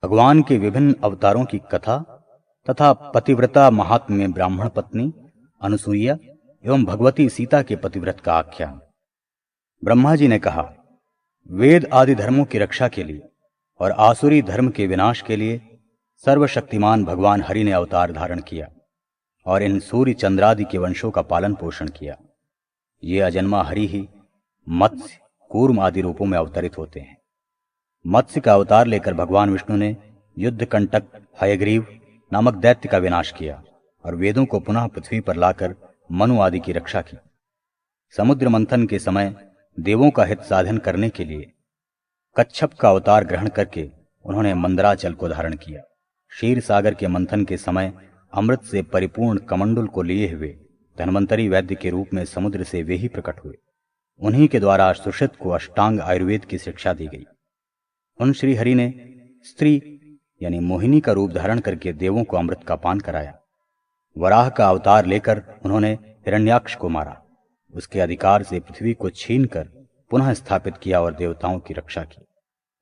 भगवान के विभिन्न अवतारों की कथा तथा पतिव्रता महात्म्य में ब्राह्मण पत्नी अनुसूया एवं भगवती सीता के पतिव्रत का आख्यान। ब्रह्मा जी ने कहा, वेद आदि धर्मों की रक्षा के लिए और आसुरी धर्म के विनाश के लिए सर्वशक्तिमान भगवान हरि ने अवतार धारण किया और इन सूर्य चंद्रादि के वंशों का पालन पोषण किया। ये अजन्मा हरि ही मत्स्य, कूर्म आदि रूपों में अवतरित होते हैं। मत्स्य का अवतार लेकर भगवान विष्णु ने युद्ध कंटक हयग्रीव नामक दैत्य का विनाश किया और वेदों को पुनः पृथ्वी पर लाकर मनु आदि की रक्षा की। समुद्र मंथन के समय देवों का हित साधन करने के लिए कच्छप का अवतार ग्रहण करके उन्होंने मंदराचल को धारण किया। क्षीर सागर के मंथन के समय अमृत से परिपूर्ण कमंडल को लिए हुए धन्वंतरी वैद्य के रूप में समुद्र से वे ही प्रकट हुए। उन्हीं के द्वारा सुश्रुत को अष्टांग आयुर्वेद की शिक्षा दी गई। उन श्री हरि ने स्त्री यानी मोहिनी का रूप धारण करके देवों को अमृत का पान कराया। वराह का अवतार लेकर उन्होंने हिरण्याक्ष को मारा, उसके अधिकार से पृथ्वी को छीनकर पुनः स्थापित किया और देवताओं की रक्षा की।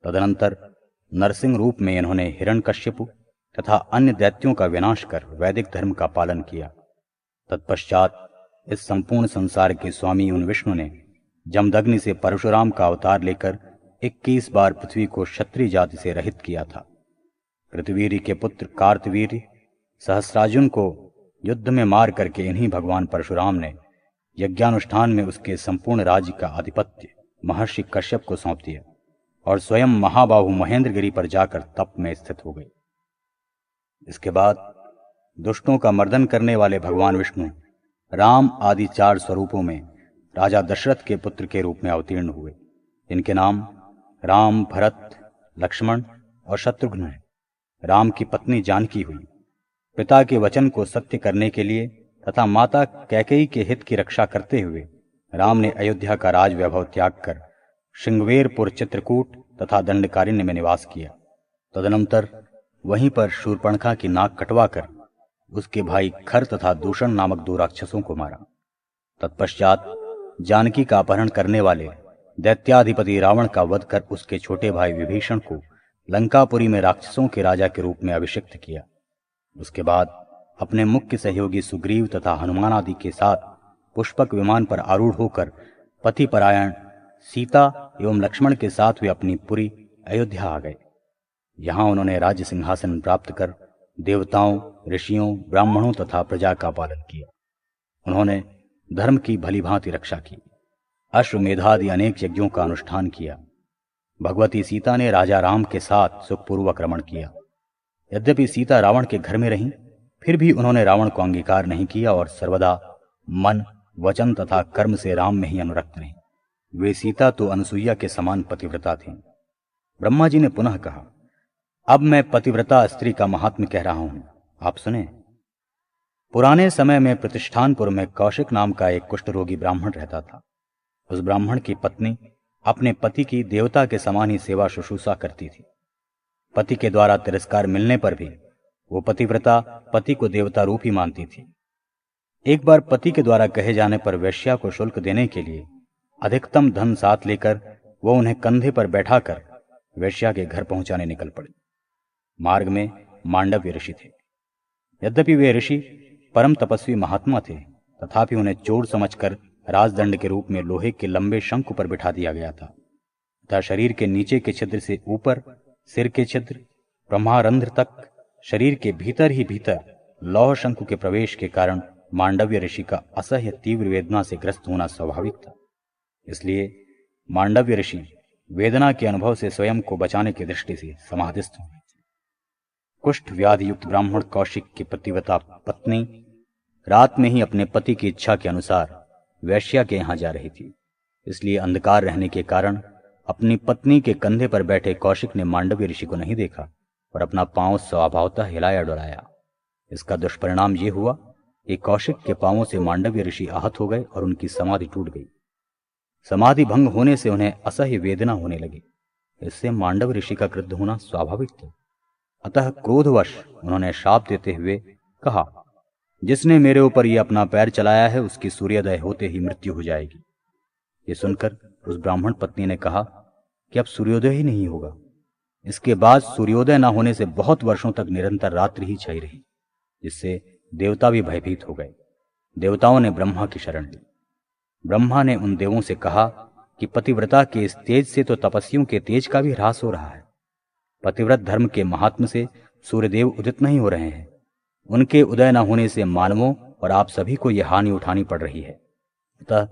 तदनंतर नरसिंह रूप में इन्होंने हिरण्यकश्यपु तथा अन्य दैत्यों का विनाश कर वैदिक धर्म का पालन किया। तत्पश्चात इस संपूर्ण संसार के स्वामी उन विष्णु ने जमदग्नि से परशुराम का अवतार लेकर 21 बार पृथ्वी को क्षत्रिय जाति से रहित किया था। कृतवीर्य के पुत्र कार्तवीर्य सहस्रार्जुन को युद्ध में मार करके इन्हीं भगवान परशुराम ने यज्ञानुष्ठान में उसके संपूर्ण राज्य का आधिपत्य महर्षि कश्यप को सौंप दिया और स्वयं महाबाहु महेंद्रगिरी पर जाकर तप में स्थित हो गए। इसके बाद दुष्टों का मर्दन करने वाले भगवान विष्णु राम आदि 4 स्वरूपों में राजा दशरथ के पुत्र के रूप में अवतीर्ण हुए। इनके नाम राम, भरत, लक्ष्मण और शत्रुघ्न हैं। राम की पत्नी जानकी हुई। पिता के वचन को सत्य करने के लिए तथा माता कैकेयी के हित की रक्षा करते हुए राम ने अयोध्या का राज वैभव त्याग कर श्रृंगवेरपुर, चित्रकूट तथा दंडकारण्य में निवास किया। तदनंतर वहीं पर शूर्पणखा की नाक कटवाकर उसके भाई खर तथा दूषण नामक 2 राक्षसों को मारा। तत्पश्चात जानकी का अपहरण करने वाले दैत्याधिपति रावण का वध कर उसके छोटे भाई विभीषण को लंकापुरी में राक्षसों के राजा के रूप में अभिषिक्त किया। उसके बाद अपने मुख्य सहयोगी सुग्रीव तथा हनुमान आदि के साथ पुष्पक विमान पर आरूढ़ होकर पतिपरायण सीता एवं लक्ष्मण के साथ वे अपनी पुरी अयोध्या आ गए। यहां उन्होंने राज्य सिंहासन प्राप्त कर देवताओं, ऋषियों, ब्राह्मणों तथा प्रजा का पालन किया। उन्होंने धर्म की भलीभांति रक्षा की, अश्वमेधादि अनेक यज्ञों का अनुष्ठान किया। भगवती सीता ने राजा राम के साथ सुखपूर्वक रमण किया। यद्यपि सीता रावण के घर में रहीं, फिर भी उन्होंने रावण को अंगीकार नहीं किया और सर्वदा मन, वचन तथा कर्म से राम में ही अनुरक्त रहीं। वे सीता तो अनुसूया के समान पतिव्रता थीं। ब्रह्मा जी ने पुनः कहा, अब मैं पतिव्रता स्त्री का महात्म्य कह रहा हूं, आप सुने। पुराने समय में प्रतिष्ठानपुर में कौशिक नाम का एक कुष्ठ रोगी ब्राह्मण रहता था। उस ब्राह्मण की पत्नी अपने पति की देवता के समान ही सेवा शुश्रूषा करती थी। पति के द्वारा तिरस्कार मिलने पर भी वो पतिव्रता पति को देवता रूप ही मानती थी। एक बार पति के द्वारा कहे जाने पर वेश्या को शुल्क देने के लिए अधिकतम धन साथ लेकर वो उन्हें कंधे पर बैठाकर वेश्या के घर पहुंचाने निकल पड़ी। मार्ग में मांडव्य ऋषि थे। यद्यपि वे ऋषि परम तपस्वी महात्मा थे, तथापि उन्हें चोर समझकर राजदंड के रूप में लोहे के लंबे शंकु पर बिठा दिया गया था तथा शरीर के नीचे के छिद्र से ऊपर सिर के छिद्र ब्रह्मारंध्र तक शरीर के भीतर ही भीतर लौह शंकु के प्रवेश के कारण मांडव्य ऋषि का असह्य तीव्र वेदना से ग्रस्त होना स्वाभाविक था। इसलिए मांडव्य ऋषि वेदना के अनुभव से स्वयं को बचाने की दृष्टि से समाधिस्थ हुए। कुष्ठ व्याधि युक्त ब्राह्मण कौशिक की पतिव्रता पत्नी रात में ही अपने पति की इच्छा के अनुसार वैश्या के यहां जा रही थी। इसलिए अंधकार रहने के कारण अपनी पत्नी के कंधे पर बैठे कौशिक ने मांडव्य ऋषि को नहीं देखा और अपना पांव स्वभावतः हिलाया डुलाया। इसका दुष्परिणाम ये हुआ कि कौशिक के पांवों से मांडव्य ऋषि आहत हो गए और उनकी समाधि टूट गई। समाधि भंग होने से उन्हें असह्य वेदना होने लगी। इससे मांडव ऋषि का क्रुद्ध होना स्वाभाविक था। अतः क्रोधवश उन्होंने शाप देते हुए कहा, जिसने मेरे ऊपर ये अपना पैर चलाया है उसकी सूर्योदय होते ही मृत्यु हो जाएगी। ये सुनकर उस ब्राह्मण पत्नी ने कहा कि अब सूर्योदय ही नहीं होगा। इसके बाद सूर्योदय न होने से बहुत वर्षों तक निरंतर रात्रि ही छाई रही, जिससे देवता भी भयभीत हो गए। देवताओं ने ब्रह्मा की शरण ली। ब्रह्मा ने उन देवों से कहा कि पतिव्रता के इस तेज से तो तपस्वियों के तेज का भी ह्रास हो रहा है। पतिव्रत धर्म के महात्म से सूर्यदेव उदित नहीं हो रहे हैं। उनके उदय न होने से मानवों और आप सभी को यह हानि उठानी पड़ रही है। अतः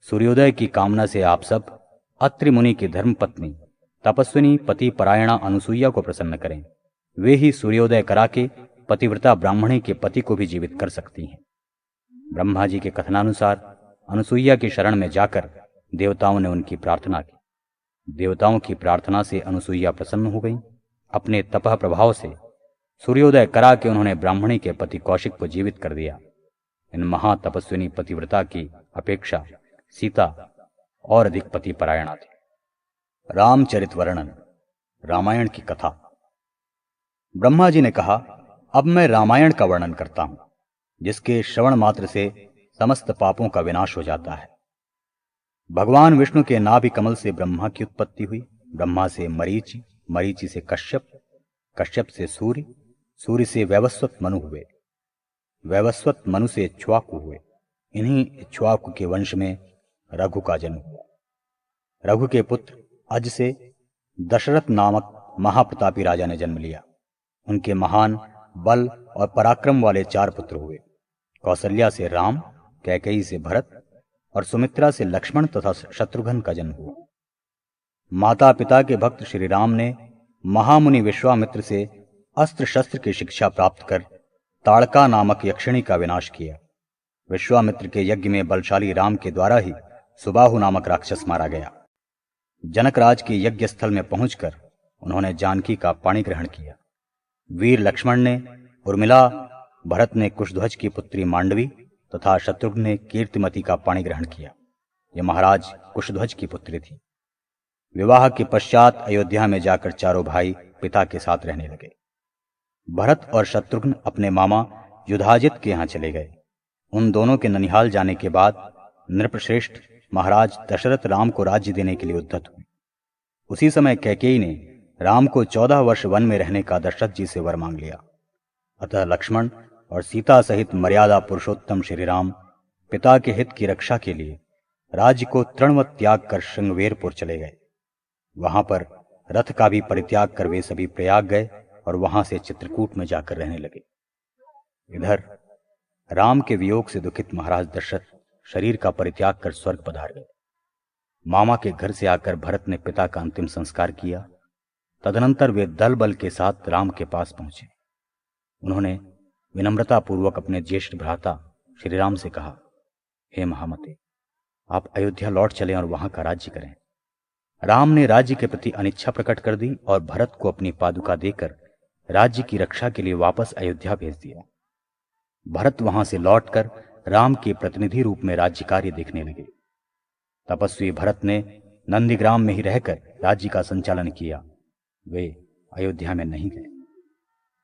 सूर्योदय की कामना से आप सब अत्रि मुनि की धर्म पत्नी तपस्विनी पति परायणा अनुसुईया को प्रसन्न करें। वे ही सूर्योदय करा के पतिव्रता ब्राह्मणी के पति को भी जीवित कर सकती हैं। ब्रह्मा जी के कथनानुसार अनुसुईया की शरण में जाकर देवताओं ने उनकी प्रार्थना की। देवताओं की प्रार्थना से अनुसुईया प्रसन्न हो गई। अपने तपह प्रभाव से सूर्योदय करा के उन्होंने ब्राह्मणी के पति कौशिक को जीवित कर दिया। इन महातपस्विनी पतिव्रता की अपेक्षा सीता और अधिक पति परायणा थी। रामचरित वर्णन, रामायण की कथा। ब्रह्मा जी ने कहा, अब मैं रामायण का वर्णन करता हूं, जिसके श्रवण मात्र से समस्त पापों का विनाश हो जाता है। भगवान विष्णु के नाभि कमल से ब्रह्मा की उत्पत्ति हुई। ब्रह्मा से मरीचि, मरीचि से कश्यप, कश्यप से सूर्य, सूर्य से वैवस्वत मनु हुए, वैवस्वत मनु से इक्ष्वाकु हुए। इन्हीं इक्ष्वाकु के वंश में रघु का जन्म हुआ। रघु के पुत्र अज से दशरथ नामक महाप्रतापी राजा ने जन्म लिया। उनके महान बल और पराक्रम वाले 4 पुत्र हुए। कौसल्या से राम, कैकेयी से भरत और सुमित्रा से लक्ष्मण तथा शत्रुघ्न का जन्म हुआ। माता पिता के भक्त श्री राम ने महामुनि विश्वामित्र से अस्त्र शस्त्र की शिक्षा प्राप्त कर ताड़का नामक यक्षिणी का विनाश किया। विश्वामित्र के यज्ञ में बलशाली राम के द्वारा ही सुबाहु नामक राक्षस मारा गया। जनकराज के यज्ञ स्थल में पहुंचकर उन्होंने जानकी का पाणी ग्रहण किया। वीर लक्ष्मण ने उर्मिला, भरत ने कुशध्वज की पुत्री मांडवी तथा शत्रुघ्न ने कीर्तिमती का पाणी ग्रहण किया। यह महाराज कुशध्वज की पुत्री थी। विवाह के पश्चात अयोध्या में जाकर चारों भाई पिता के साथ रहने लगे। भरत और शत्रुघ्न अपने मामा युधाजित के यहाँ चले गए। उन दोनों के ननिहाल जाने के बाद नृपश्रेष्ठ महाराज दशरथ राम को राज्य देने के लिए उद्यत हुए। उसी समय कैकेयी ने राम को 14 वर्ष वन में रहने का दशरथ जी से वर मांग लिया। अतः लक्ष्मण और सीता सहित मर्यादा पुरुषोत्तम श्री राम पिता के हित की रक्षा के लिए राज्य को तृणवत त्याग कर श्रृंगवेरपुर चले गए। वहां पर रथ का भी परित्याग कर वे सभी प्रयाग गए और वहां से चित्रकूट में जाकर रहने लगे। इधर राम के वियोग से दुखित महाराज दशरथ शरीर का परित्याग कर स्वर्ग पधार गए। मामा के घर से आकर भरत ने पिता का अंतिम संस्कार किया। तदनंतर वे दल बल के साथ राम के पास पहुंचे। उन्होंने विनम्रता पूर्वक अपने ज्येष्ठ भ्राता श्री राम से कहा, हे महामते, आप अयोध्या लौट चलें और वहां का राज्य करें। राम ने राज्य के प्रति अनिच्छा प्रकट कर दी और भरत को अपनी पादुका देकर राज्य की रक्षा के लिए वापस अयोध्या भेज दिया। भरत वहां से लौटकर राम के प्रतिनिधि रूप में राज्य कार्य देखने लगे। तपस्वी भरत ने नंदीग्राम में ही रहकर राज्य का संचालन किया। वे अयोध्या में नहीं गए।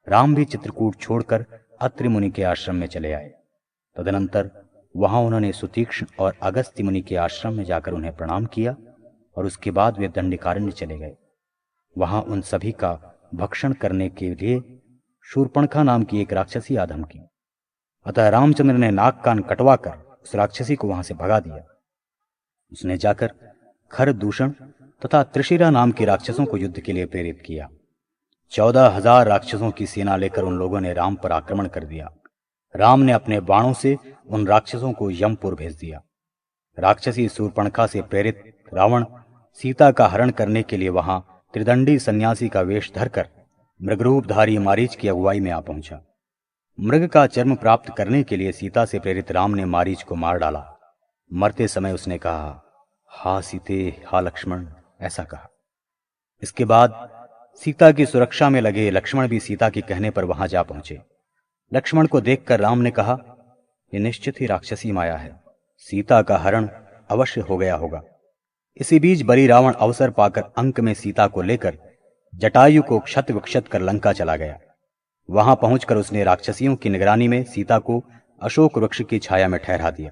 राम भी चित्रकूट छोड़कर अत्रि मुनि के आश्रम में चले आए। तदनंतर वहां उन्होंने सुतीक्ष्ण और अगस्त्य मुनि के आश्रम में जाकर उन्हें प्रणाम किया और उसके बाद वे दंडिकारण्य चले गए। वहां उन सभी का भक्षण करने के लिए शूर्पणखा नाम की एक राक्षसी आ धमकी। अतः रामचंद्र ने नाक कान कटवाकर उस राक्षसी को वहां से भगा दिया। उसने जाकर खर दूषण तथा त्रिशिरा नाम के राक्षसों को युद्ध के लिए प्रेरित किया। 14,000 राक्षसों की सेना लेकर उन लोगों ने राम पर आक्रमण कर दिया। राम ने अपने बाणों से उन राक्षसों को यमपुर भेज दिया। राक्षसी शूर्पणखा से प्रेरित रावण सीता का हरण करने के लिए वहां त्रिदंडी सन्यासी का वेश धरकर मृगरूपधारी मारीच की अगुवाई में आ पहुंचा। मृग का चर्म प्राप्त करने के लिए सीता से प्रेरित राम ने मारीच को मार डाला। मरते समय उसने कहा, हा सीते, हा लक्ष्मण, ऐसा कहा। इसके बाद सीता की सुरक्षा में लगे लक्ष्मण भी सीता के कहने पर वहां जा पहुंचे। लक्ष्मण को देखकर राम ने कहा, यह निश्चित ही राक्षसी माया है। सीता का हरण अवश्य हो गया होगा। इसी बीच बलि रावण अवसर पाकर अंक में सीता को लेकर जटायु को क्षत विक्षत कर लंका चला गया। वहां पहुंचकर उसने राक्षसियों की निगरानी में सीता को अशोक वृक्ष की छाया में ठहरा दिया।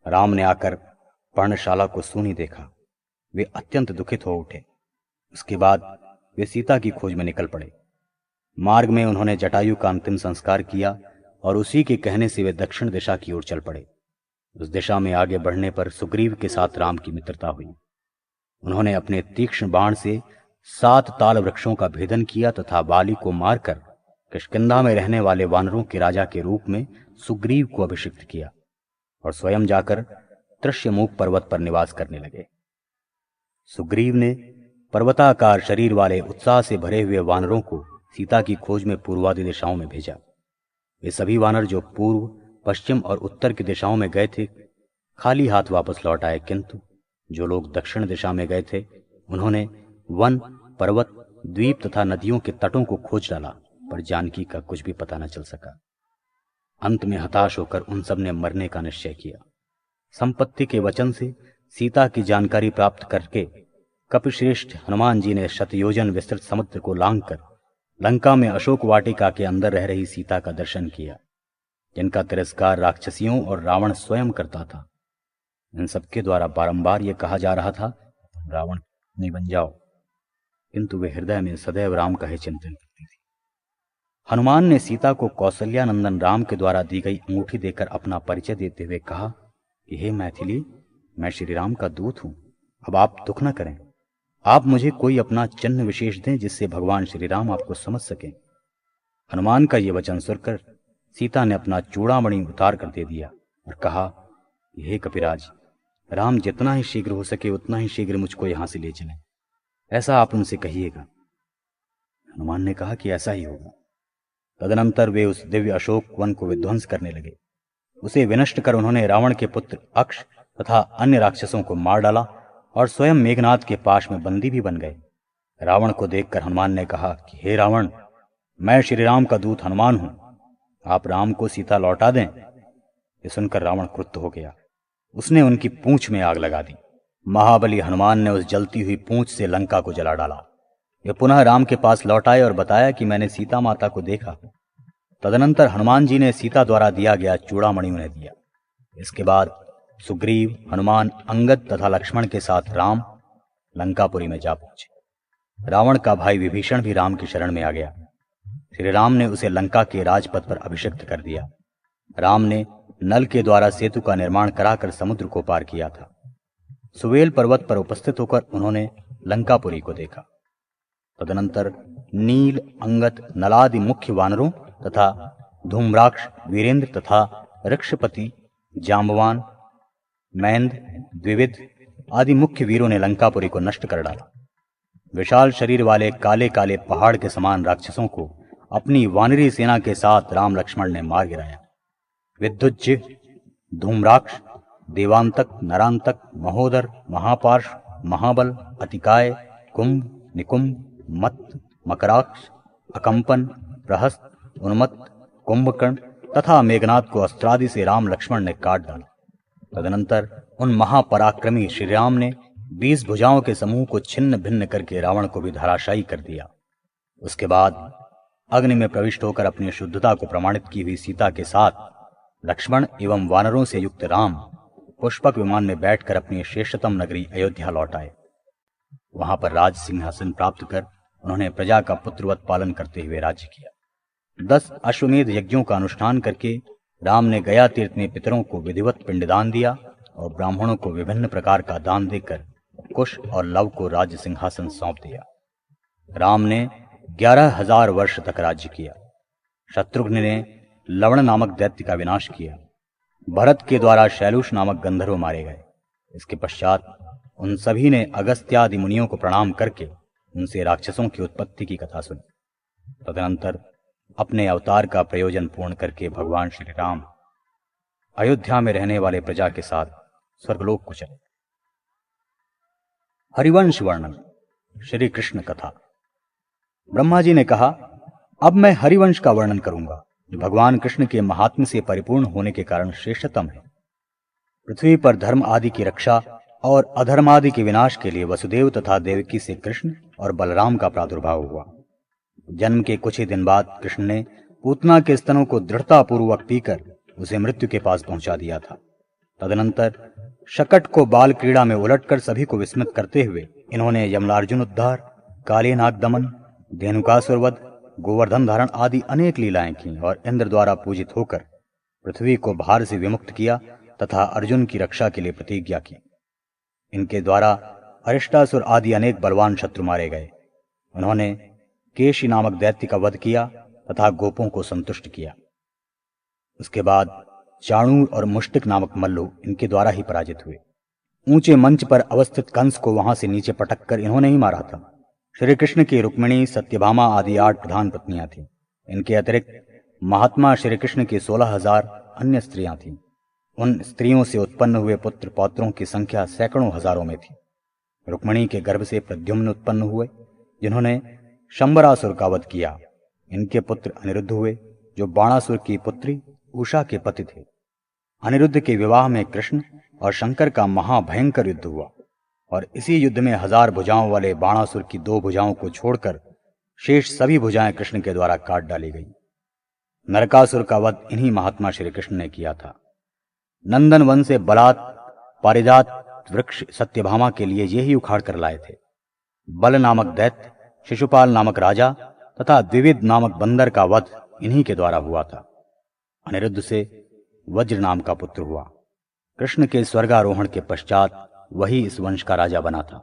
राम ने आकर पर्णशाला को सूनी देखा। वे अत्यंत दुखित हो उठे। उसके बाद वे सीता की खोज में निकल पड़े। मार्ग में उन्होंने जटायु का अंतिम संस्कार किया और उसी के कहने से वे दक्षिण दिशा की ओर चल पड़े। उस दिशा में आगे बढ़ने पर सुग्रीव के साथ राम की मित्रता हुई। उन्होंने अपने तीक्ष्ण बाण से 7 ताल वृक्षों का भेदन किया तथा बाली को मारकर किष्किंधा में रहने वाले वानरों के राजा के रूप में सुग्रीव को अभिषिक्त किया और स्वयं जाकर तृष्यमुख पर्वत पर निवास करने लगे। सुग्रीव ने पर्वताकार शरीर वाले उत्साह से भरे हुए वानरों को सीता की खोज में पूर्वादि दिशाओं में भेजा। वे सभी वानर जो पूर्व, पश्चिम और उत्तर की दिशाओं में गए थे खाली हाथ वापस लौट आए, किंतु जो लोग दक्षिण दिशा में गए थे उन्होंने वन, पर्वत, द्वीप तथा नदियों के तटों को खोज डाला, पर जानकी का कुछ भी पता न चल सका। अंत में हताश होकर उन सब ने मरने का निश्चय किया। संपत्ति के वचन से सीता की जानकारी प्राप्त करके कपिश्रेष्ठ हनुमान जी ने शतयोजन विस्तृत समुद्र को लांघकर लंका में अशोक वाटिका के अंदर रह रही सीता का दर्शन किया, जिनका तिरस्कार राक्षसियों और रावण स्वयं करता था। इन सबके द्वारा बारंबार यह कहा जा रहा था, रावण नहीं बन जाओ, किंतु वे हृदय में सदैव राम का ही चिंतन करती थी। हनुमान ने सीता को कौसल्यानंदन राम के द्वारा दी गई अंगूठी देकर अपना परिचय देते हुए कहा कि हे मैथिली, मैं श्री राम का दूत हूं। अब आप दुख न करें, आप मुझे कोई अपना चिन्ह विशेष दें जिससे भगवान श्री राम आपको समझ सकें। हनुमान का यह वचन सुनकर सीता ने अपना चूड़ामणि उतार कर दे दिया और कहा, हे कपिराज, राम जितना ही शीघ्र हो सके उतना ही शीघ्र मुझको यहां से ले चलें, ऐसा आप उनसे कहिएगा। हनुमान ने कहा कि ऐसा ही होगा। तदनंतर वे उस दिव्य अशोक वन को विध्वंस करने लगे। उसे विनष्ट कर उन्होंने रावण के पुत्र अक्ष तथा अन्य राक्षसों को मार डाला और स्वयं मेघनाद के पाश में बंदी भी बन गए। रावण को देखकर हनुमान ने कहा कि हे रावण, मैं श्री राम का दूत हनुमान हूं, आप राम को सीता लौटा दें। ये सुनकर रावण क्रुद्ध हो गया। उसने उनकी पूंछ में आग लगा दी। महाबली हनुमान ने उस जलती हुई पूंछ से लंका को जला डाला। वे पुनः राम के पास लौट आए और बताया कि मैंने सीता माता को देखा। तदनंतर हनुमान जी ने सीता द्वारा दिया गया चूड़ामणि उन्हें दिया। इसके बाद सुग्रीव, हनुमान, अंगद तथा लक्ष्मण के साथ राम लंकापुरी में जा पहुंचे। रावण का भाई विभीषण भी राम की शरण में आ गया। श्री राम ने उसे लंका के राजपथ पर अभिषिक्त कर दिया। राम ने नल के द्वारा सेतु का निर्माण कराकर समुद्र को पार किया था। सुवेल पर्वत पर उपस्थित होकर उन्होंने लंकापुरी को देखा। तदनंतर नील, अंगद, नलादि मुख्य वानरों तथा धूम्राक्ष, वीरेंद्र तथा ऋक्षपति, जाम्बवान, मैंद, द्विविद आदि मुख्य वीरों ने लंकापुरी को नष्ट कर डाला। विशाल शरीर वाले काले काले पहाड़ के समान राक्षसों को अपनी वानरी सेना के साथ राम लक्ष्मण ने मार गिराया। विद्युज्य, धूम्राक्ष, देवांतक, नरांतक, महोदर, महापार्श, महाबल, अतिकाय, कुंभ, निकुंभ, मत, मकराक्ष, अकंपन, प्रहस्त, उन्मत्त, कुंभकर्ण तथा मेघनाद को अस्त्रादि से राम लक्ष्मण ने काट डाला। तदनंतर उन महापराक्रमी श्री राम ने 20 भुजाओं के समूह को छिन्न भिन्न करके रावण को भी धराशायी कर दिया। उसके बाद अग्नि में प्रविष्ट होकर अपनी शुद्धता को प्रमाणित की हुई सीता के साथ लक्ष्मण एवं वानरों से युक्त राम पुष्पक विमान में बैठकर अपनी श्रेष्ठतम नगरी अयोध्या लौट आए। वहां पर राज सिंहासन प्राप्त कर उन्होंने प्रजा का पुत्रवत पालन करते हुए राज्य किया। 10 अश्वमेध यज्ञों का अनुष्ठान करके राम ने गया तीर्थ में पितरों को विधिवत पिंडदान दिया और ब्राह्मणों को विभिन्न प्रकार का दान देकर कुश और लव को राज्य सिंहासन सौंप दिया। राम ने 11,000 वर्ष तक राज्य किया। शत्रुघ्न ने लवण नामक दैत्य का विनाश किया। भरत के द्वारा शैलूष नामक गंधर्व मारे गए। इसके पश्चात उन सभी ने अगस्त्यादि मुनियों को प्रणाम करके उनसे राक्षसों की उत्पत्ति की कथा सुनी। तदनंतर अपने अवतार का प्रयोजन पूर्ण करके भगवान श्री राम अयोध्या में रहने वाले प्रजा के साथ स्वर्गलोक को चले। हरिवंश वर्णन। श्री कृष्ण कथा। ब्रह्मा जी ने कहा, अब मैं हरिवंश का वर्णन करूंगा जो भगवान कृष्ण के महात्म्य से परिपूर्ण होने के कारण श्रेष्ठतम है। पृथ्वी पर धर्म आदि की रक्षा और अधर्म आदि के विनाश के लिए वसुदेव तथा देवकी से कृष्ण और बलराम का प्रादुर्भाव हुआ। जन्म के कुछ ही दिन बाद कृष्ण ने पूतना के स्तनों को दृढ़तापूर्वक पीकर उसे मृत्यु के पास पहुंचा दिया था। तदनंतर शकट को बाल क्रीड़ा में उलटकर सभी को विस्मित करते हुए इन्होंने यमलार्जुन उद्धार, काली नाग दमन, धेनुकासुर वध, गोवर्धन धारण आदि अनेक लीलाएं की और इंद्र द्वारा पूजित होकर पृथ्वी को भार से विमुक्त किया तथा अर्जुन की रक्षा के लिए प्रतिज्ञा की। इनके द्वारा अरिष्टासुर आदि अनेक बलवान शत्रु मारे गए। उन्होंने केशी नामक दैत्य का वध किया तथा गोपों को संतुष्ट किया। उसके बाद चाणूर और मुष्टिक नामक मल्लू इनके द्वारा ही पराजित हुए। ऊंचे मंच पर अवस्थित कंस को वहां से नीचे पटक कर इन्होंने ही मारा था। श्री कृष्ण की रुक्मिणी, सत्यभामा आदि 8 प्रधान पत्नियां थीं। इनके अतिरिक्त महात्मा श्री कृष्ण की 16,000 अन्य स्त्रियां थीं। उन स्त्रियों से उत्पन्न हुए पुत्र पौत्रों की संख्या सैकड़ों हजारों में थी। रुक्मिणी के गर्भ से प्रद्युम्न उत्पन्न हुए, जिन्होंने शंबरासुर का वध किया। इनके पुत्र अनिरुद्ध हुए, जो बाणासुर की पुत्री उषा के पति थे। अनिरुद्ध के विवाह में कृष्ण और शंकर का महाभयंकर युद्ध हुआ और इसी युद्ध में 1000 भुजाओं वाले बाणासुर की 2 भुजाओं को छोड़कर शेष सभी भुजाएं कृष्ण के द्वारा काट डाली गई। नरकासुर का वध इन्हीं महात्मा श्री कृष्ण ने किया था। नंदन वन से बलात् पारिजात वृक्ष सत्यभामा के लिए ये ही उखाड़ कर लाए थे। बल नामक दैत्य, शिशुपाल नामक राजा तथा द्विविद नामक बंदर का वध इन्हीं के द्वारा हुआ था। अनिरुद्ध से वज्र नाम का पुत्र हुआ। कृष्ण के स्वर्गारोहण के पश्चात वही इस वंश का राजा बना था।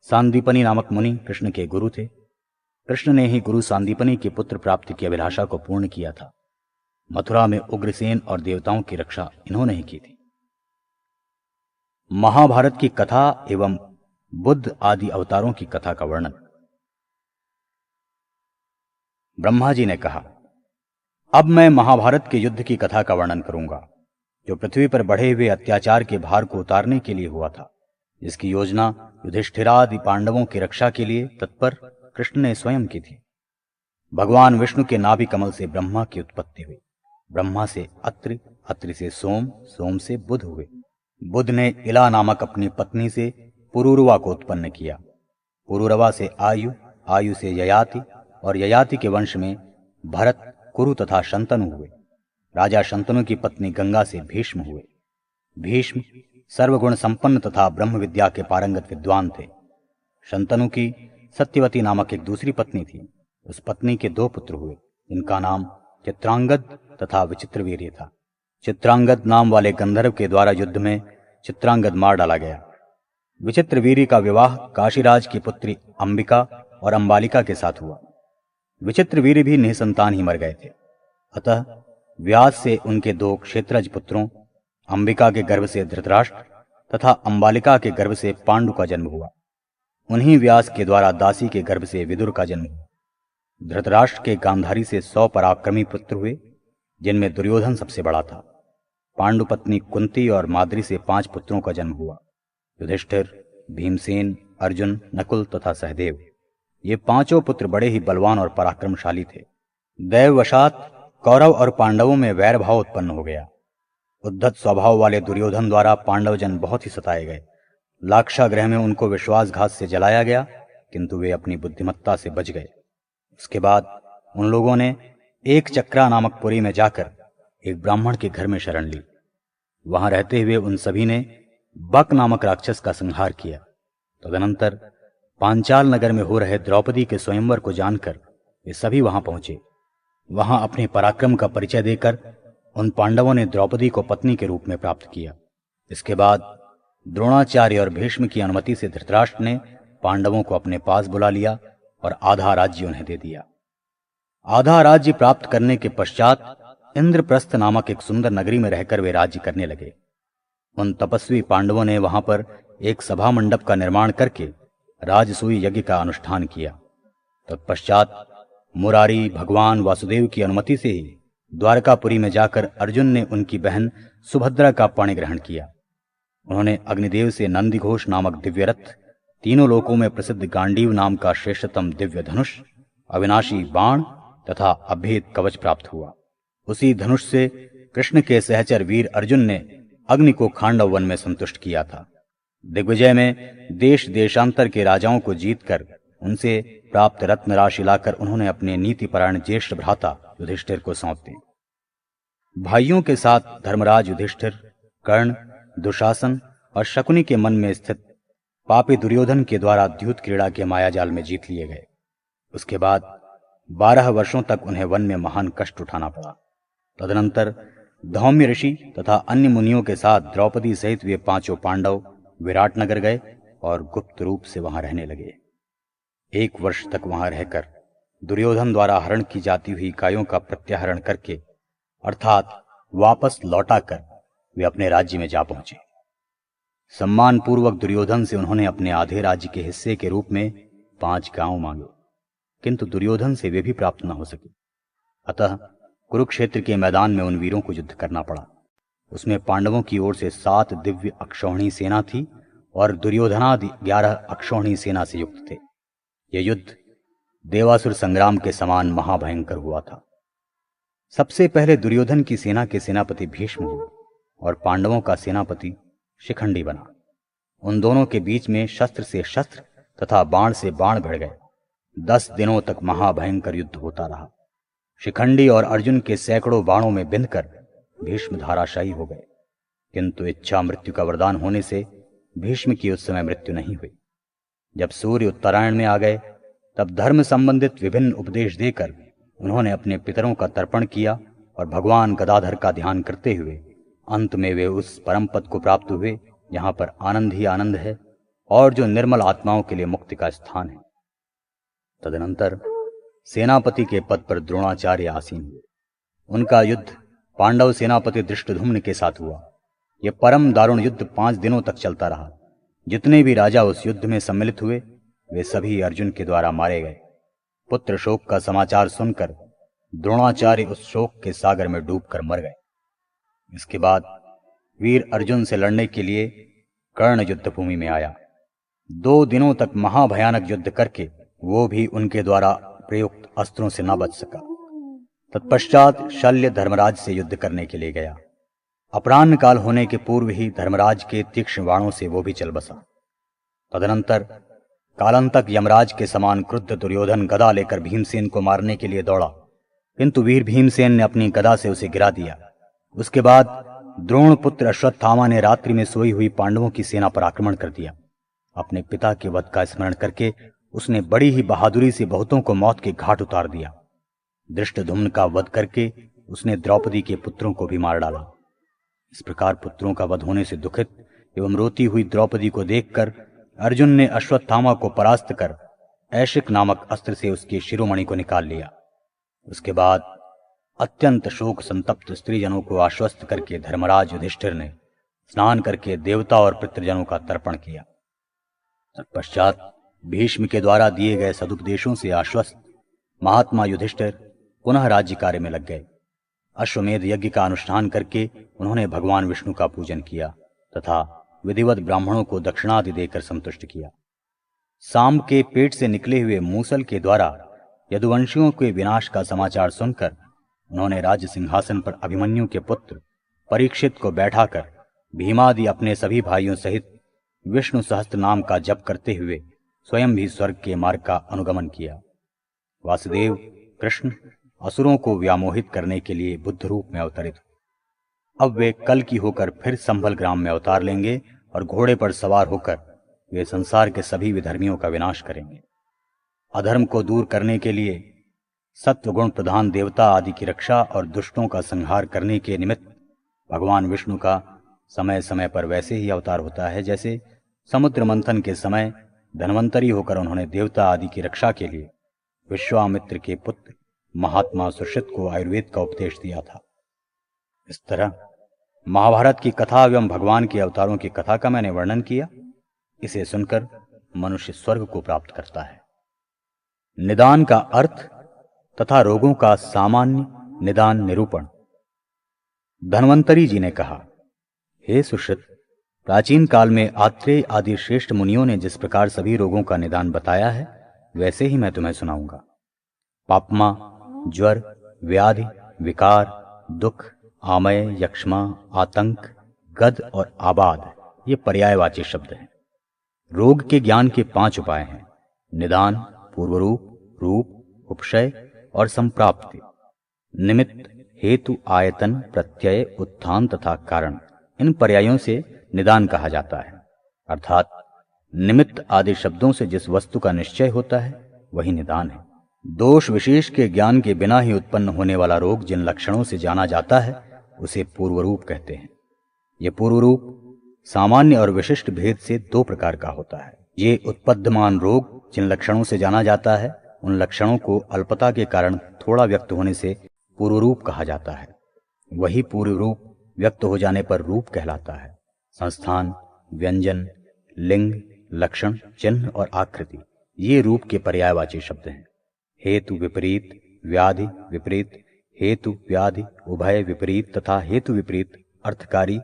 सांदीपनी नामक मुनि कृष्ण के गुरु थे। कृष्ण ने ही गुरु सांदीपनी की पुत्र प्राप्ति की अभिलाषा को पूर्ण किया था। मथुरा में उग्रसेन और देवताओं की रक्षा इन्होंने ही की थी। महाभारत की कथा एवं बुद्ध आदि अवतारों की कथा का वर्णन। ब्रह्मा जी ने कहा, अब मैं महाभारत के युद्ध की कथा का वर्णन करूंगा, जो पृथ्वी पर बढ़े हुए अत्याचार के भार को उतारने के लिए हुआ था, जिसकी योजना युधिष्ठिरादि पांडवों की रक्षा के लिए तत्पर कृष्ण ने स्वयं की थी। भगवान विष्णु के नाभि कमल से ब्रह्मा की उत्पत्ति हुई। ब्रह्मा से अत्रि, अत्रि से सोम, सोम से बुध हुए। बुध ने इला नामक अपनी पत्नी से पुरूरवा को उत्पन्न किया। पुरूरवा से आयु, आयु से ययाति और ययाति के वंश में भरत, कुरु तथा शंतनु हुए। राजा शंतनु की पत्नी गंगा से भीष्म हुए। भीष्म सर्वगुण संपन्न तथा ब्रह्म विद्या के पारंगत विद्वान थे। शंतनु की सत्यवती नामक एक दूसरी पत्नी थी। उस पत्नी के 2 पुत्र हुए, जिनका नाम चित्रांगद तथा विचित्रवीर्य था। चित्रांगद नाम वाले गंधर्व के द्वारा युद्ध में चित्रांगद मार डाला गया। विचित्रवीर्य का विवाह काशीराज की पुत्री अंबिका और अंबालिका के साथ हुआ। विचित्रवीर्य भी निसंतान ही मर गए थे। अतः व्यास से उनके 2 क्षेत्रज पुत्रों अंबिका के गर्भ से धृतराष्ट्र तथा अंबालिका के गर्भ से पांडु का जन्म हुआ। उन्हीं व्यास के द्वारा दासी के गर्भ से विदुर का जन्म हुआ। धृतराष्ट्र के गांधारी से 100 पराक्रमी पुत्र हुए, जिनमें दुर्योधन सबसे बड़ा था। पांडु पत्नी कुंती और माद्री से 5 पुत्रों का जन्म हुआ। युधिष्ठिर, भीमसेन, अर्जुन, नकुल तथा सहदेव, ये 5 पुत्र बड़े ही बलवान और पराक्रमशाली थे। दैववशात कौरव और पांडवों में वैर भाव उत्पन्न हो गया। उद्धत स्वभाव वाले दुर्योधन द्वारा पांडवजन बहुत ही सताए गए। लाक्षागृह में उनको विश्वासघात से जलाया गया, किंतु वे अपनी बुद्धिमत्ता से बच गए। उसके बाद उन लोगों ने एक चक्रा नामक पुरी में जाकर एक ब्राह्मण के घर में शरण ली। वहां रहते हुए उन सभी ने बक नामक राक्षस का संहार किया। तदनंतर पांचाल नगर में हो रहे द्रौपदी के स्वयंवर को जानकर वे सभी वहां पहुंचे। वहां अपने पराक्रम का परिचय देकर उन पांडवों ने द्रौपदी को पत्नी के रूप में प्राप्त किया। इसके बाद द्रोणाचार्य और भीष्म की अनुमति से धृतराष्ट्र ने पांडवों को अपने पास बुला लिया और आधा राज्य उन्हें दे दिया। आधा राज्य प्राप्त करने के पश्चात इंद्रप्रस्थ नामक एक सुंदर नगरी में रहकर वे राज्य करने लगे। उन तपस्वी पांडवों ने वहां पर एक सभा मंडप का निर्माण करके राजसूय यज्ञ का अनुष्ठान किया। तत्पश्चात मुरारी भगवान वासुदेव की अनुमति से ही द्वारकापुरी में जाकर अर्जुन ने उनकी बहन सुभद्रा का पाणी ग्रहण किया। उन्होंने अग्निदेव से नंदिघोष नामक दिव्य रथ, तीनों लोकों में प्रसिद्ध गांडीव नाम का श्रेष्ठतम दिव्य धनुष, अविनाशी बाण तथा अभेद कवच प्राप्त हुआ। उसी धनुष से कृष्ण के सहचर वीर अर्जुन ने अग्नि को खांडव वन में संतुष्ट किया था। दिग्विजय में देश देशांतर के राजाओं को जीतकर उनसे प्राप्त रत्न राशि लाकर उन्होंने अपने नीतिपरायण ज्येष्ठ भ्राता युधिष्ठिर को सौंप दी। भाइयों के साथ धर्मराज युधिष्ठिर, कर्ण, दुशासन और शकुनी के मन में स्थित पापी दुर्योधन के द्वारा द्यूत क्रीड़ा के मायाजाल में जीत लिए गए। उसके बाद 12 वर्षों तक उन्हें वन में महान कष्ट उठाना पड़ा। तदनंतर धौम्य ऋषि तथा अन्य मुनियों के साथ द्रौपदी सहित वे 5 पांडव विराटनगर गए और गुप्त रूप से वहां रहने लगे। 1 वर्ष तक वहां रहकर दुर्योधन द्वारा हरण की जाती हुई गायों का प्रत्याहरण करके अर्थात वापस लौटाकर वे अपने राज्य में जा पहुंचे। सम्मान पूर्वक दुर्योधन से उन्होंने अपने आधे राज्य के हिस्से के रूप में 5 गांव मांगे, किंतु दुर्योधन से वे भी प्राप्त न हो सके। अतः कुरुक्षेत्र के मैदान में उन वीरों को युद्ध करना पड़ा। उसमें पांडवों की ओर से 7 दिव्य अक्षौहिणी सेना थी और दुर्योधनादि 11 अक्षौहिणी सेना से युक्त थे। यह युद्ध देवासुर संग्राम के समान महाभयंकर हुआ था। सबसे पहले दुर्योधन की सेना के सेनापति भीष्म हुए और पांडवों का सेनापति शिखंडी बना। उन दोनों के बीच में शस्त्र से शस्त्र तथा बाण से बाण भिड़ गए। 10 दिनों तक महाभयंकर युद्ध होता रहा। शिखंडी और अर्जुन के सैकड़ों बाणों में बिंधकर भीष्म धाराशायी हो गए, किंतु इच्छा मृत्यु का वरदान होने से भीष्म की उस समय मृत्यु नहीं हुई। जब सूर्य उत्तरायण में आ गए तब धर्म संबंधित विभिन्न उपदेश देकर उन्होंने अपने पितरों का तर्पण किया और भगवान गदाधर का ध्यान करते हुए अंत में वे उस परम पद को प्राप्त हुए जहां पर आनंद ही आनंद है और जो निर्मल आत्माओं के लिए मुक्ति का स्थान है। तदनंतर सेनापति के पद पर द्रोणाचार्य आसीन हुए। उनका युद्ध पांडव सेनापति धृष्टद्युम्न के साथ हुआ। यह परम दारुण युद्ध 5 दिनों तक चलता रहा। जितने भी राजा उस युद्ध में सम्मिलित हुए वे सभी अर्जुन के द्वारा मारे गए। पुत्र शोक का समाचार सुनकर द्रोणाचार्य उस शोक के सागर में डूबकर मर गए। इसके बाद वीर अर्जुन से लड़ने के लिए कर्ण युद्ध भूमि में आया। 2 दिनों तक महाभयानक युद्ध करके वो भी उनके द्वारा प्रयुक्त अस्त्रों से न बच सका। तत्पश्चात शल्य धर्मराज से युद्ध करने के लिए गया। अपराह्न काल होने के पूर्व ही धर्मराज के तीक्ष्ण बाणों से वो भी चल बसा। तदनंतर कालांतक यमराज के समान क्रुद्ध दुर्योधन गदा लेकर भीमसेन को मारने के लिए दौड़ा, किंतु वीर भीमसेन ने अपनी गदा से उसे गिरा दिया। उसके बाद द्रोण पुत्र अश्वत्थामा ने रात्रि में सोई हुई पांडवों की सेना पर आक्रमण कर दिया। अपने पिता के वध का स्मरण करके उसने बड़ी ही बहादुरी से बहुतों को मौत के घाट उतार दिया। धृष्टद्युम्न का वध करके उसने द्रौपदी के पुत्रों को भी मार डाला। इस प्रकार पुत्रों का वध होने से दुखित एवं रोती हुई द्रौपदी को देखकर अर्जुन ने अश्वत्थामा को परास्त कर ऐशिक नामक अस्त्र से उसके शिरोमणि को निकाल लिया। उसके बाद अत्यंत शोक संतप्त स्त्रीजनों को आश्वस्त करके धर्मराज युधिष्ठिर ने स्नान करके देवता और पितृजनों का तर्पण किया। तत्पश्चात भीष्म के द्वारा दिए गए सदुपदेशों से आश्वस्त महात्मा युधिष्ठिर पुनः राज्य कार्य में लग गए। अश्वमेध यज्ञ का अनुष्ठान करके उन्होंने भगवान विष्णु का पूजन किया तथा विधिवत ब्राह्मणों को दक्षिणादि देकर संतुष्ट किया। सांब के पेट से निकले हुए मूसल के द्वारा यदुवंशियों के विनाश का समाचार सुनकर उन्होंने राज्य सिंहासन पर अभिमन्यु के पुत्र परीक्षित को बैठाकर भीमादि अपने सभी भाइयों सहित विष्णु सहस्त्र नाम का जप करते हुए स्वयं भी स्वर्ग के मार्ग का अनुगमन किया। वासुदेव कृष्ण असुरों को व्यामोहित करने के लिए बुद्ध रूप में अवतरित हुए। अब वे कल की होकर फिर संभल ग्राम में अवतार लेंगे और घोड़े पर सवार होकर वे संसार के सभी विधर्मियों का विनाश करेंगे। अधर्म को दूर करने के लिए सत्वगुण प्रधान देवता आदि की रक्षा और दुष्टों का संहार करने के निमित्त भगवान विष्णु का समय समय पर वैसे ही अवतार होता है जैसे समुद्र मंथन के समय धन्वंतरी होकर उन्होंने देवता आदि की रक्षा के लिए विश्वामित्र के पुत्र महात्मा सुश्रुत को आयुर्वेद का उपदेश दिया था। इस तरह महाभारत की कथा एवं भगवान के अवतारों की कथा का मैंने वर्णन किया। इसे सुनकर मनुष्य स्वर्ग को प्राप्त करता है। निदान का अर्थ तथा रोगों का सामान्य निदान निरूपण। धन्वंतरी जी ने कहा, हे सुश्रुत, प्राचीन काल में आत्रेय आदि श्रेष्ठ मुनियों ने जिस प्रकार सभी रोगों का निदान बताया है वैसे ही मैं तुम्हें सुनाऊंगा। पापमा, ज्वर, व्याधि, विकार, दुख, आमय, यक्ष्मा, आतंक, गद और आबाद ये पर्यायवाची शब्द हैं। रोग के ज्ञान के 5 उपाय हैं: निदान, पूर्वरूप, रूप, उपशय और संप्राप्ति। निमित्त, हेतु, आयतन, प्रत्यय, उत्थान तथा कारण, इन पर्यायों से निदान कहा जाता है। अर्थात निमित्त आदि शब्दों से जिस वस्तु का निश्चय होता है वही निदान है। दोष विशेष के ज्ञान के बिना ही उत्पन्न होने वाला रोग जिन लक्षणों से जाना जाता है उसे पूर्व रूप कहते हैं। यह पूर्व रूप सामान्य और विशिष्ट भेद से दो प्रकार का होता है। ये उत्पद्यमान रोग जिन लक्षणों से जाना जाता है उन लक्षणों को अल्पता के कारण थोड़ा व्यक्त होने से पूर्व रूप कहा जाता है। वही पूर्व रूप व्यक्त हो जाने पर रूप कहलाता है। संस्थान, व्यंजन, लिंग, लक्षण, चिन्ह और आकृति ये रूप के पर्यायवाची शब्द हैं। हेतु विपरीत, व्याधि विपरीत, हेतु व्याधि उभय विपरीत तथा हेतु विपरीत अर्थकारी,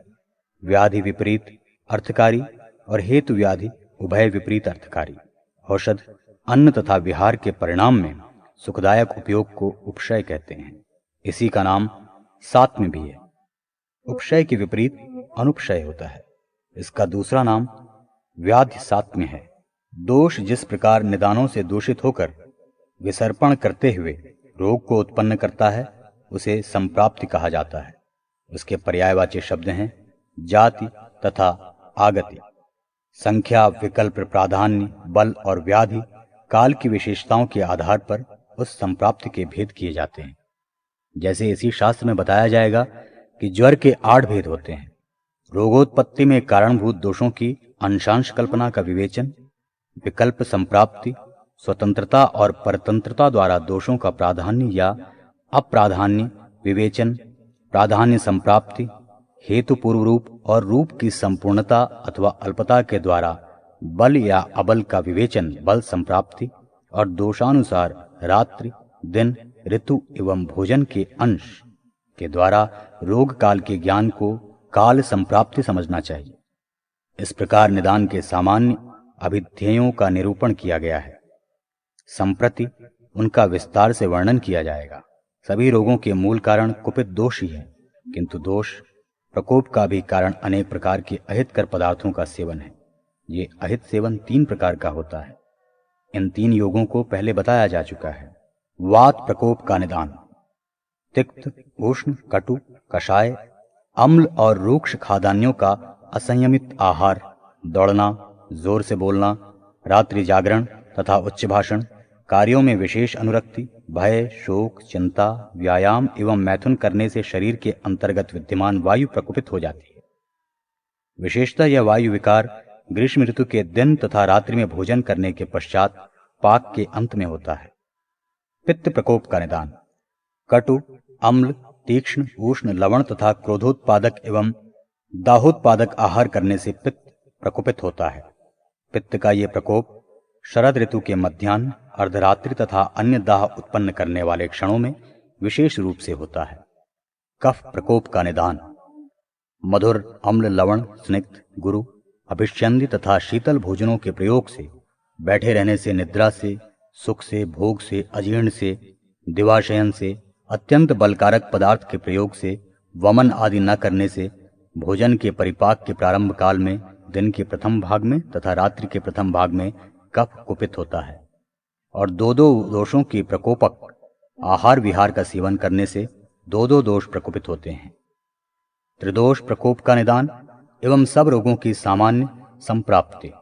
व्याधि विपरीत अर्थकारी और हेतु व्याधि उभय विपरीत अर्थकारी। औषध, अन्न तथा विहार के परिणाम में सुखदायक उपयोग को उपशय कहते हैं। इसी का नाम सात्म्य भी है। उपशय के विपरीत अनुपशय होता है। इसका दूसरा नाम व्याधि सात्म्य है। दोष जिस प्रकार निदानों से दूषित होकर विसर्पण करते हुए रोग को उत्पन्न करता है उसे संप्राप्ति कहा जाता है। उसके पर्यायवाची शब्द हैं जाति तथा आगति। संख्या, विकल्प, प्राधान्य, बल और व्याधि काल की विशेषताओं के आधार पर उस संप्राप्ति के भेद किए जाते हैं। जैसे इसी शास्त्र में बताया जाएगा कि ज्वर के 8 भेद होते हैं। रोगोत्पत्ति में कारणभूत दोषों की अंशांश कल्पना का विवेचन, विकल्प संप्राप्ति, स्वतंत्रता और परतंत्रता द्वारा दोषों का प्राधान्य या अप्राधान्य विवेचन, प्राधान्य संप्राप्ति, हेतु पूर्व रूप और रूप की संपूर्णता अथवा अल्पता के द्वारा बल या अबल का विवेचन, बल संप्राप्ति और दोषानुसार रात्रि, दिन, ऋतु एवं भोजन के अंश के द्वारा रोग काल के ज्ञान को काल संप्राप्ति समझना चाहिए। इस प्रकार निदान के सामान्य अभिध्येयों का निरूपण किया गया है। संप्रति उनका विस्तार से वर्णन किया जाएगा। सभी रोगों के मूल कारण कुपित दोष ही है, किंतु दोष प्रकोप का भी कारण अनेक प्रकार के अहितकर पदार्थों का सेवन है। ये अहित सेवन 3 प्रकार का होता है। इन 3 योगों को पहले बताया जा चुका है। वात प्रकोप का निदान, तिक्त, उष्ण, कटु, कषाय, अम्ल और रूक्ष खाद्यान्यों का असंयमित आहार, दौड़ना, जोर से बोलना, रात्रि जागरण तथा उच्च भाषण, कार्यों में विशेष अनुरक्ति, भय, शोक, चिंता, व्यायाम एवं मैथुन करने से शरीर के अंतर्गत विद्यमान वायु प्रकोपित हो जाती है। विशेषतः यह वायु विकार ग्रीष्म ऋतु के दिन तथा रात्रि में भोजन करने के पश्चात पाक के अंत में होता है। पित्त प्रकोप का निदान, कटु, अम्ल, तीक्ष्ण, उष्ण, लवण तथा क्रोधोत्पादक एवं दाहोत्पादक आहार करने से पित्त प्रकोपित होता है। पित्त का ये प्रकोप शरद ऋतु के मध्याह्न, अर्धरात्रि तथा अन्य दाह उत्पन्न करने वाले क्षणों में विशेष रूप से होता है। कफ प्रकोप का निदान, मधुर, अम्ल, लवण, स्निग्ध, गुरु, अभिष्यंदी तथा शीतल भोजनों के प्रयोग से, बैठे रहने से, निद्रा से, सुख से, भोग से, अजीर्ण से, दिवाशयन से, अत्यंत बलकारक पदार्थ के प्रयोग से, वमन आदि न करने से, भोजन के परिपाक के प्रारंभ काल में, दिन के प्रथम भाग में तथा रात्रि के प्रथम भाग में कफ कुपित होता है। और 2 दोषों के प्रकोपक आहार विहार का सेवन करने से 2 दोष प्रकोपित होते हैं। त्रिदोष प्रकोप का निदान एवं सब रोगों की सामान्य संप्राप्ति।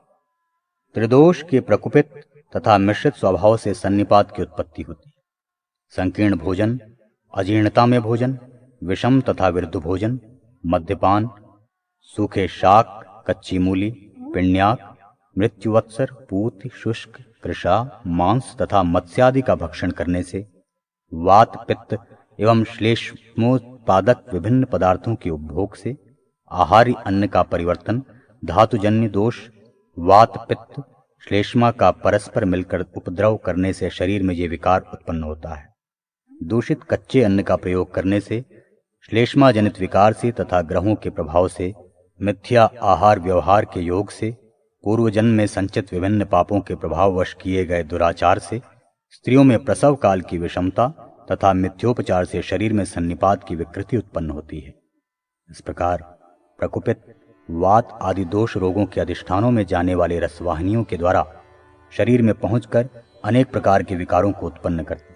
त्रिदोष के प्रकोपित तथा मिश्रित स्वभाव से सन्निपात की उत्पत्ति होती है। संकीर्ण भोजन, अजीर्णता में भोजन, विषम तथा विरुद्ध भोजन, मद्यपान, सूखे शाक, कच्ची मूली, पिण्याक, मृत्युवत्सर, पूत, शुष्क, कृषा, मांस तथा मत्स्यादि का भक्षण करने से वात, पित्त एवं श्लेष्मोत्पादक विभिन्न पदार्थों के उपभोग से आहार्य अन्न का परिवर्तन, धातुजन्य दोष, वात, पित्त, श्लेष्मा का परस्पर मिलकर उपद्रव करने से शरीर में ये विकार उत्पन्न होता है। दूषित कच्चे अन्न का प्रयोग करने से श्लेष्मा जनित विकार से तथा ग्रहों के प्रभाव से, मिथ्या आहार व्यवहार के योग से, पूर्व जन्म में संचित विभिन्न पापों के प्रभाववश किए गए दुराचार से, स्त्रियों में प्रसव काल की विषमता तथा मिथ्योपचार से शरीर में सन्निपात की विकृति उत्पन्न होती है। इस प्रकार प्रकुपित, वात आदि दोष रोगों के अधिष्ठानों में जाने वाले रसवाहिनियों के द्वारा शरीर में पहुंचकर अनेक प्रकार के विकारों को उत्पन्न करते हैं।